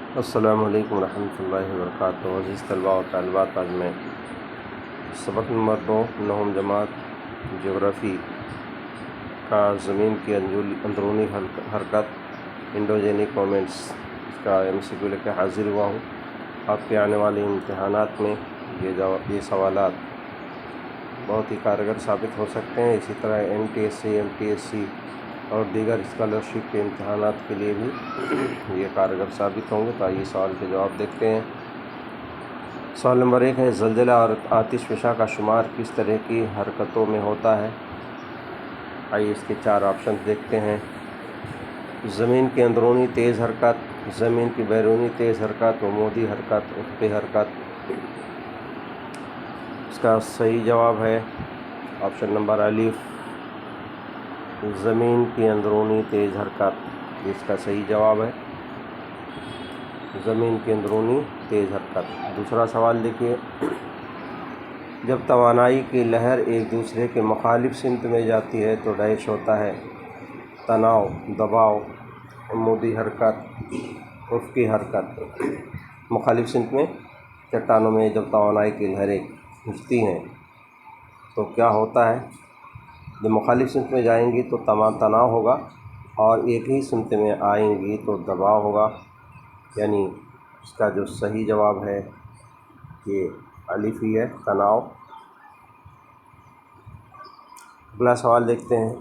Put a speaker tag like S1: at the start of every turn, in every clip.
S1: अस्सलामु अलैकुम रहमतुल्लाहि व बरकातुहू। अज़ीज़ तलबा और तालिबात, आज मैं सबक नंबर 2 नवम जमात जोग्राफ़ी का ज़मीन की अंदरूनी हरकत इंडोजेनिक मोमेंट्स का MCQ लेकर हाज़िर हुआ हूँ। आपके आने वाले इम्तहानात में ये सवालात बहुत ही कारगर साबित हो सकते हैं। इसी तरह NTSC, MTSC और दीगर स्कॉलरशिप के इम्तहानात के लिए भी ये कारगर साबित होंगे। तो आइए सवाल के जवाब देखते हैं। सवाल नंबर 1 है, ज़लज़ला और आतिशफ़शा का शुमार किस तरह की हरकतों में होता है? आइए इसके 4 ऑप्शन देखते हैं। ज़मीन की अंदरूनी तेज़ हरकत, ज़मीन की बैरूनी तेज़ हरकत, अमूदी हरकत, उफ़क़ी हरकत। इसका सही जवाब है ऑप्शन नंबर अलिफ, ज़मीन की अंदरूनी तेज़ हरकत। इसका सही जवाब है ज़मीन की अंदरूनी तेज़ हरकत। दूसरा सवाल देखिए, जब तवानाई की लहर एक दूसरे के मुखालिफ सिमत में जाती है तो डैश होता है? तनाव, दबाव, अमूदी हरकत, उफ़क़ी हरकत। मुखालिफ सिमत में चट्टानों में जब तवानाई की लहरें खिंचती हैं तो क्या होता है? जब मुखालिफ सिमत में जाएंगी तो तनाव होगा और एक ही सिमत में आएंगी तो दबाव होगा। यानी इसका जो सही जवाब है ये अलिफ ही है, तनाव। अगला सवाल देखते हैं।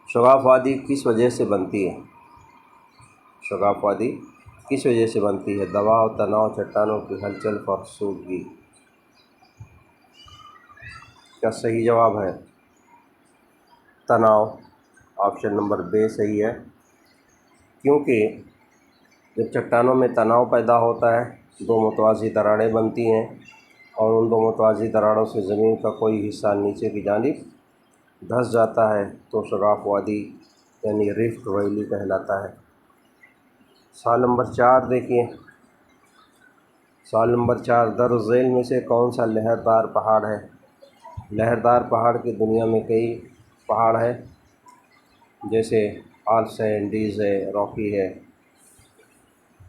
S1: शगाफ वादी किस वजह से बनती है? शगाफ वादी किस वजह से बनती है? दबाव, तनाव, चट्टानों की हलचल, फ़ासूदगी। इसका सही जवाब है तनाव। ऑप्शन नंबर बी सही है, क्योंकि जब चट्टानों में तनाव पैदा होता है दो मुतवाज़ी दरारें बनती हैं और उन दो मुतवाज़ी दरारों से ज़मीन का कोई हिस्सा नीचे की जानिब धंस जाता है तो शगाफ वादी यानी रिफ्ट वैली कहलाता है। सवाल नंबर 4 देखिए। सवाल नंबर 4, दर्ज झेल में से कौन सा लहरदार पहाड़ है? लहरदार पहाड़ की दुनिया में कई पहाड़ है, जैसे आल्प्स है, एंडीज़ है, रॉकी है।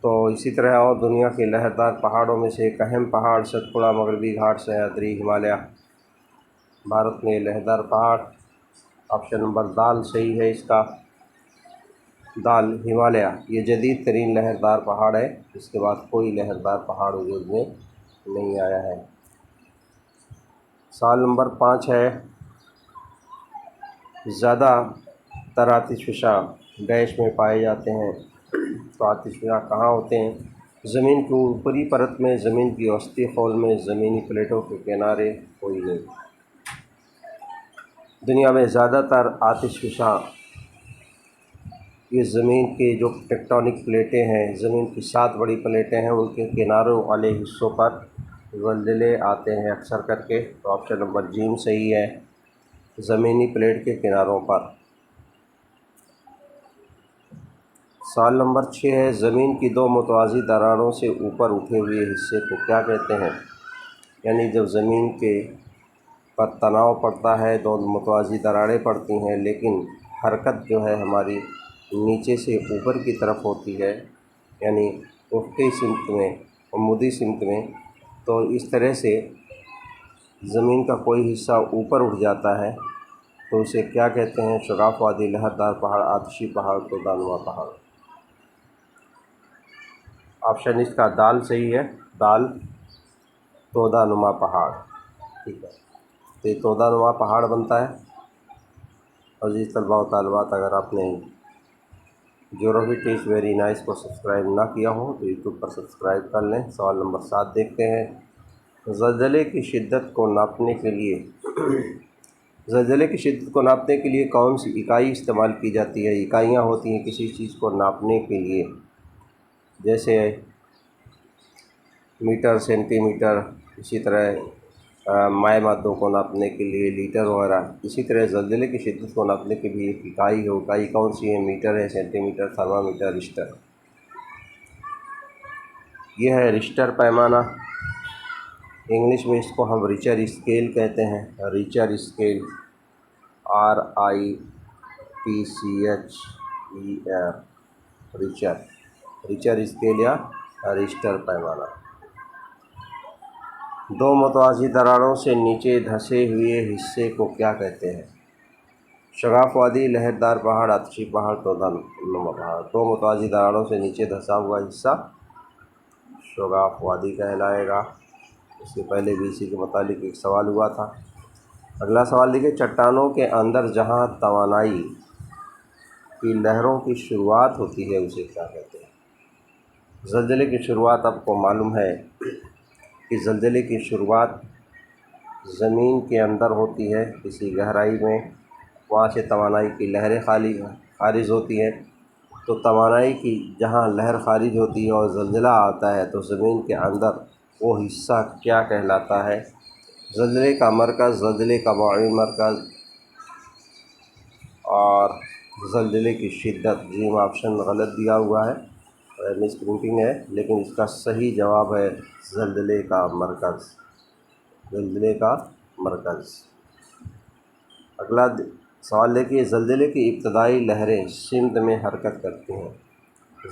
S1: तो इसी तरह और दुनिया के लहरदार पहाड़ों में से एक अहम पहाड़ सतपुड़ा, मगरबी घाट, सह्याद्री, हिमालय। भारत में लहरदार पहाड़, ऑप्शन नंबर दाल सही है इसका, दाल, हिमालय ये जदीद तरीन लहरदार पहाड़ है। इसके बाद कोई लहरदार पहाड़ वजूद में नहीं आया है। सवाल नंबर 5 है, ज़्यादा तर आतिशफ़शा डैश में पाए जाते हैं? तो आतिशफ़शा कहाँ होते हैं? ज़मीन की ऊपरी परत में, ज़मीन की वस्ती खोल में, ज़मीनी प्लेटों के किनारे, कोई नहीं। दुनिया में ज़्यादातर आतिशफ़शा ये ज़मीन के जो टेक्टोनिक प्लेटें हैं, ज़मीन की 7 बड़ी प्लेटें हैं, उनके किनारों वाले हिस्सों पर ज़लज़ले आते हैं अक्सर करके। तो ऑप्शन नंबर जीम सही है, ज़मीनी प्लेट के किनारों पर। सवाल नंबर 6 है, ज़मीन की दो मुतवाज़ी दरारों से ऊपर उठे हुए हिस्से को क्या कहते हैं? यानी जब ज़मीन के पर तनाव पड़ता है, दो मुतवाज़ी दरारें पड़ती हैं, लेकिन हरकत जो है हमारी नीचे से ऊपर की तरफ होती है, यानी उफ़क़ी सिमत में, अमूदी सिमत में। तो इस तरह से ज़मीन का कोई हिस्सा ऊपर उठ जाता है तो उसे क्या कहते हैं? शगाफ वादी, लहरदार पहाड़, आतिशी पहाड़, तोदानुमा पहाड़। ऑप्शन इसका दाल सही है, दाल, तोदानुमा पहाड़। ठीक है, तो ये तोदानुमा पहाड़ बनता है। अज़ीज़ तलबा व तालिबात, अगर आपने ज्योग्राफी टीच वेरी नाइस को सब्सक्राइब ना किया हो तो यूट्यूब पर सब्सक्राइब कर लें। सवाल नंबर 7 देखते हैं। ज़लज़ले की शिद्दत को नापने के लिए ज़लज़ले की शिद्दत को नापने के लिए कौन सी इकाई इस्तेमाल की जाती है? इकाइयाँ होती हैं किसी चीज़ को नापने के लिए, जैसे मीटर, सेंटीमीटर, इसी तरह माय मादों को नापने के लिए लीटर वगैरह। इसी तरह ज़लज़ले की शिद्दत को नापने के लिए एक इकाई है। इकाई कौन सी है? मीटर है, सेंटीमीटर, थर्मामीटर, रिश्टर। यह है रिश्टर पैमाना। इंग्लिश में इसको हम रिचर स्केल कहते हैं, Richter scale, RITCHER, Richter. Richter scale या रिश्टर पैमाना। दो मुतवाज़ी दरारों से नीचे धंसे हुए हिस्से को क्या कहते हैं? शगाफ वादी, लहरदार पहाड़, आतिशी पहाड़, तोदानुमा पहाड़। दो मुतवाज़ी दरारों से नीचे धंसा हुआ हिस्सा शगाफ वादी कहलाएगा। इससे पहले भी इसी के मुतालिक एक सवाल हुआ था। अगला सवाल देखिए, चट्टानों के अंदर जहाँ तवानाई की लहरों की शुरुआत होती है उसे क्या कहते हैं? ज़लज़ले की शुरुआत आपको मालूम है कि ज़लज़ले की शुरुआत ज़मीन के अंदर होती है, किसी गहराई में। वहाँ से तवानाई की लहरें खारिज होती हैं। तो तवानाई की जहाँ लहर खारिज होती है और ज़लज़ला आता है तो ज़मीन के अंदर वो हिस्सा क्या कहलाता है? ज़लज़ले का मरकज़, ज़लज़ले का मुआविन मरकज़ और ज़लज़ले की शिद्दत। जी ऑप्शन गलत दिया हुआ है, मिस प्रिंटिंग है, लेकिन इसका सही जवाब है ज़लज़ले का मरकज़, ज़लज़ले का मरकज़। अगला सवाल देखिए, ज़लज़ले की इब्तदाई लहरें सिमत में हरकत करती हैं।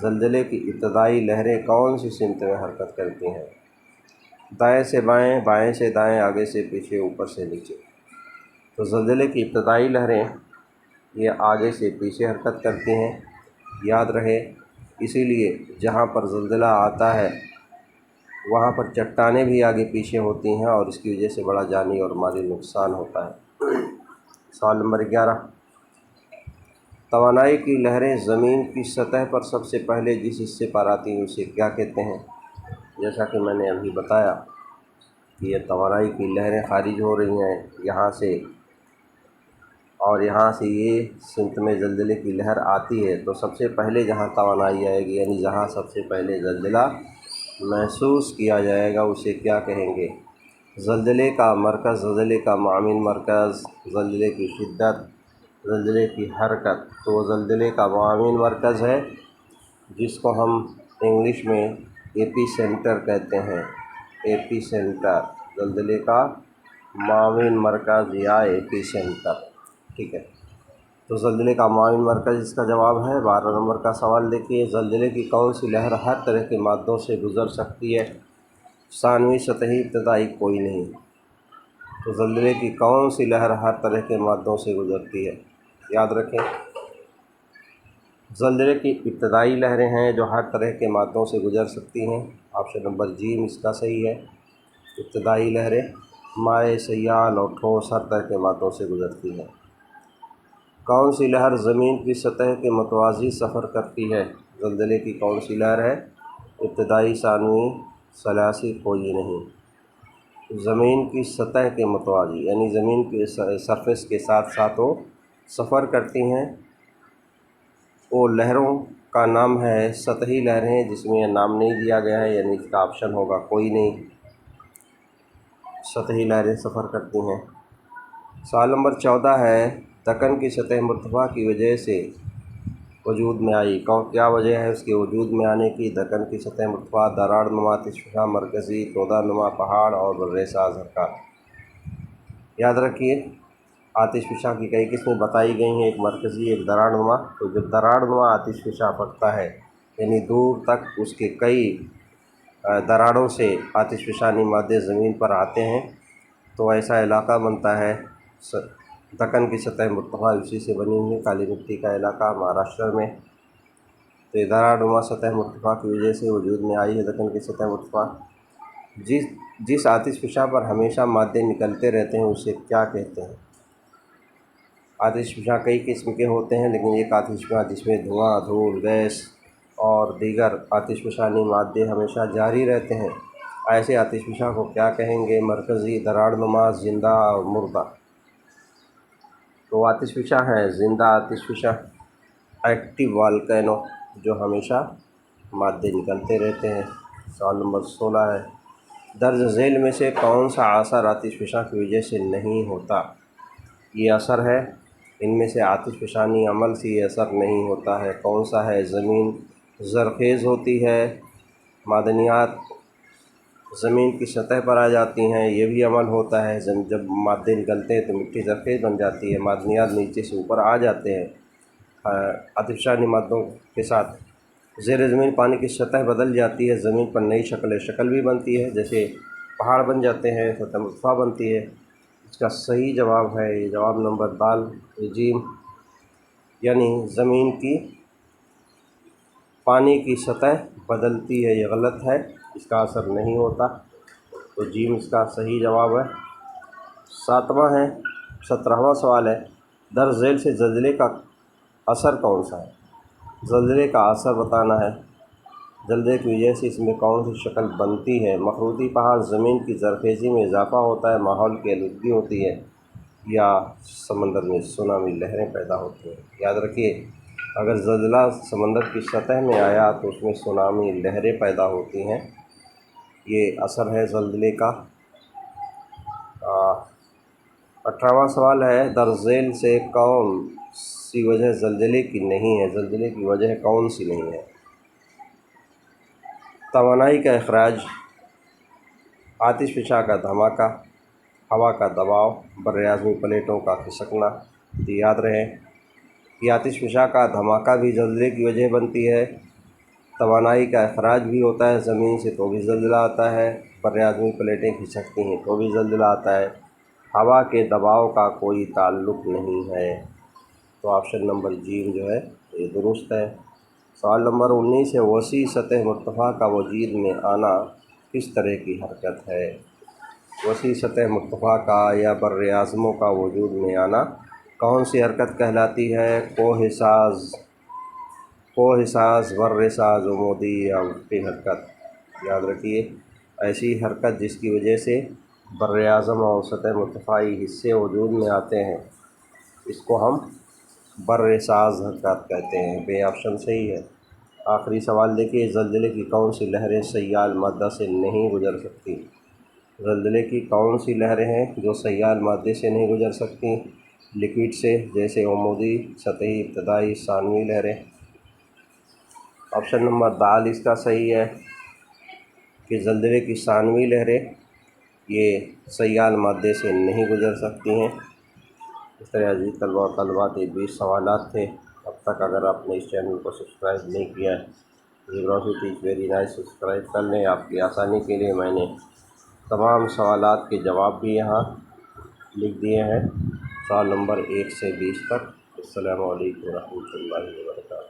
S1: ज़लज़ले की इब्तदाई लहरें कौन सी सिमत में हरकत करती हैं? दाएं से बाएं, बाएं से दाएं, आगे से पीछे, ऊपर से नीचे। तो ज़लज़ले की इब्तदाई लहरें ये आगे से पीछे हरकत करती हैं, याद रहे। इसीलिए जहाँ पर ज़लज़ला आता है वहाँ पर चट्टानें भी आगे पीछे होती हैं और इसकी वजह से बड़ा जानी और माली नुकसान होता है। सवाल नंबर 11, तवानाई की लहरें ज़मीन की सतह पर सबसे पहले जिस हिस्से पर आती हैं उसे क्या कहते हैं? जैसा कि मैंने अभी बताया कि ये तवानाई की लहरें खारिज हो रही हैं यहाँ से, और यहाँ से ये सिमत में ज़लज़ले की लहर आती है, तो सबसे पहले जहाँ तवानाई आएगी यानी जहाँ सबसे पहले ज़लज़ला महसूस किया जाएगा उसे क्या कहेंगे? ज़लज़ले का मरकज़, ज़लज़ले का मुआविन मरकज़, ज़लज़ले की शिद्दत, ज़लज़ले की हरकत। तो ज़लज़ले का मुआविन मरकज़ है, जिसको हम इंग्लिश में एपी सेंटर कहते हैं। एपी सेंटर, ज़लज़ले का मुआविन मरकज़ या एपी सेंटर, ठीक है। तो ज़लज़ले का मुआविन मरकज़ इसका जवाब है। 12 नंबर का सवाल देखिए, ज़लज़ले की कौन सी लहर हर तरह के मादों से गुज़र सकती है? सानवी, सतही, इब्तदाई, कोई नहीं। तो ज़लज़ले की कौन सी लहर हर तरह के मादों से गुज़रती है? याद रखें, ज़लज़ले की इब्तदाई लहरें हैं जो हर तरह के मादों से गुज़र सकती हैं। ऑप्शन नंबर जी इसका सही है। इब्तदाई लहरें माए, सयाल और ठोस हर तरह के मादों से गुज़रती हैं। कौन सी लहर ज़मीन की सतह के मुतवाज़ी सफ़र करती है? ज़लज़ले की कौन सी लहर है? इब्तदाई, सानवी, सलासी, कोई नहीं। ज़मीन की सतह के मुतवाज़ी यानी ज़मीन के सरफेस के साथ साथ वो सफ़र करती हैं। वो लहरों का नाम है सतही लहरें, जिसमें नाम नहीं दिया गया है, यानी इसका ऑप्शन होगा कोई नहीं। सतही लहरें सफ़र करती हैं। सवाल नंबर 14 है, दक्कन की सतह मुर्तफ़ा की वजह से वजूद में आई। क्या वजह है उसके वजूद में आने की? दक्कन की सतह मुर्तफ़ा, दरारनुमा, आतिशफ़शा, मरकज़ी, तोदानुमा पहाड़ और बर्रे-ए-साज़ हरकात। याद रखिए, आतिशफ़शा की कई किस्में बताई गई हैं, एक मरकज़ी, एक दरारनुमा। तो जब दरारनुमा आतिशफ़शा फटता है यानी दूर तक उसके कई दरारों से आतिशफ़शानी मादे ज़मीन पर आते हैं, तो ऐसा इलाका बनता है। दक्कन की सतह मुर्तफ़ा उसी से बनी हुई है, काली मिट्टी का इलाका महाराष्ट्र में। तो ये दरारनुमा सतह मुर्तफ़ा की वजह से वजूद में आई है दक्कन की सतह मुर्तफ़ा। जिस आतिशफ़शा पर हमेशा मादे निकलते रहते हैं उसे क्या कहते हैं? आतिशफ़शा कई किस्म के होते हैं, लेकिन एक आतिशफ़शा जिसमें धुआँ, धूल, गैस और दीगर आतिशफ़शानी मादे हमेशा जारी रहते हैं, ऐसे आतिशफ़शा को क्या कहेंगे? मरकज़ी, दरारनुमा, ज़िंदा और मुर्दा। तो आतिशफ़शा है ज़िंदा आतिशफ़शा, एक्टिव वोल्केनो, जो हमेशा मादे निकलते रहते हैं। सवाल नंबर 16 है, दर्ज झेल में से कौन सा असर आतिशफ़शा की वजह से नहीं होता? ये असर है, इनमें से आतिशफ़शानी अमल से ये असर नहीं होता है। कौन सा है? ज़मीन ज़रख़ेज़ होती है, मादनियात ज़मीन की सतह पर आ जाती हैं, ये भी अमल होता है। जब मादे निकलते हैं तो मिट्टी ज़रख़ेज़ बन जाती है, मादनियात नीचे से ऊपर आ जाते हैं आतिशफ़शानी मादों के साथ। ज़ेर ज़मीन पानी की सतह बदल जाती है, ज़मीन पर नई शक्ल भी बनती है, जैसे पहाड़ बन जाते हैं, सतह मुर्तफ़ा बनती है। इसका सही जवाब है ये जवाब नंबर दाल जीम, यानी ज़मीन की पानी की सतह बदलती है। ये गलत है, इसका असर नहीं होता, तो जीम इसका सही जवाब है। 17वां सवाल है, दर्ज झेल से ज़लज़ले का असर कौन सा है? ज़लज़ले का असर बताना है। ज़लज़ले की वजह से इसमें कौन सी शक्ल बनती है? मखरूती पहाड़, ज़मीन की ज़रख़ेज़ी में इजाफ़ा होता है, माहौल की आलूदगी होती है, या समंदर में सुनामी लहरें पैदा होती हैं। याद रखिए, अगर ज़लज़ला समंदर की सतह में आया तो उसमें सुनामी लहरें पैदा होती हैं। ये असर है ज़लज़ले का। 18वां सवाल है, दर्ज झेल से कौन सी वजह ज़लज़ले की नहीं है? ज़लज़ले की वजह कौन सी नहीं है? तवानाई का अखराज, आतिशफ़शा का धमाका, हवा का दबाव, बर्रआज़मी प्लेटों का खिसकना। तो याद रहे कि आतिशफ़शा का धमाका भी ज़लज़ले की वजह बनती है, तवानाई का अखराज भी होता है ज़मीन से तो भी ज़लज़ला आता है, बर्रआज़मी प्लेटें खिसकती हैं तो भी ज़लज़ला आता है, हवा के दबाव का कोई ताल्लुक़ नहीं है। तो ऑप्शन नंबर जी जो है ये दुरुस्त है। सवाल नंबर 19 है, वसी सतह मुर्तफ़ा का वजूद में आना किस तरह की हरकत है? वसी सतह मुर्तफ़ा का या बर्रआज़मों का वजूद में आना कौन सी हरकत कहलाती है? कोहिसाज़, बर्रसाज़, उमूदी या उफ़क़ी हरकत। याद रखिए, ऐसी हरकत जिसकी वजह से बर्रआज़म और सतह मुर्तफ़ाई हिस्से वजूद में आते हैं, इसको हम बर्रसाज़ हरकत कहते हैं। बे ऑप्शन सही है। आखिरी सवाल देखिए, ज़लज़ले की कौन सी लहरें सय्याल मादा से नहीं गुज़र सकती? ज़लज़ले की कौन सी लहरें हैं जो सय्याल मादे से नहीं गुज़र सकती? लिक्विड से, जैसे उमूदी, सतही, इब्तदाई, सानवी लहरें। ऑप्शन नंबर दाल इसका सही है कि ज़लज़ले की सानवी लहरें ये सय्याल मादे से नहीं गुज़र सकती हैं। इस तरह अजीज़ तलबा और तलबात ये 20 सवालात थे। अब तक अगर आपने इस चैनल को सब्सक्राइब नहीं किया है, geography teach very nice subscribe कर लें। आपकी आसानी के लिए मैंने तमाम सवालात के जवाब भी यहाँ लिख दिए हैं, सवाल नंबर 1 से 20 तक। अस्सलामु अलैकुम रहमतुल्लाहि व बरकातहू।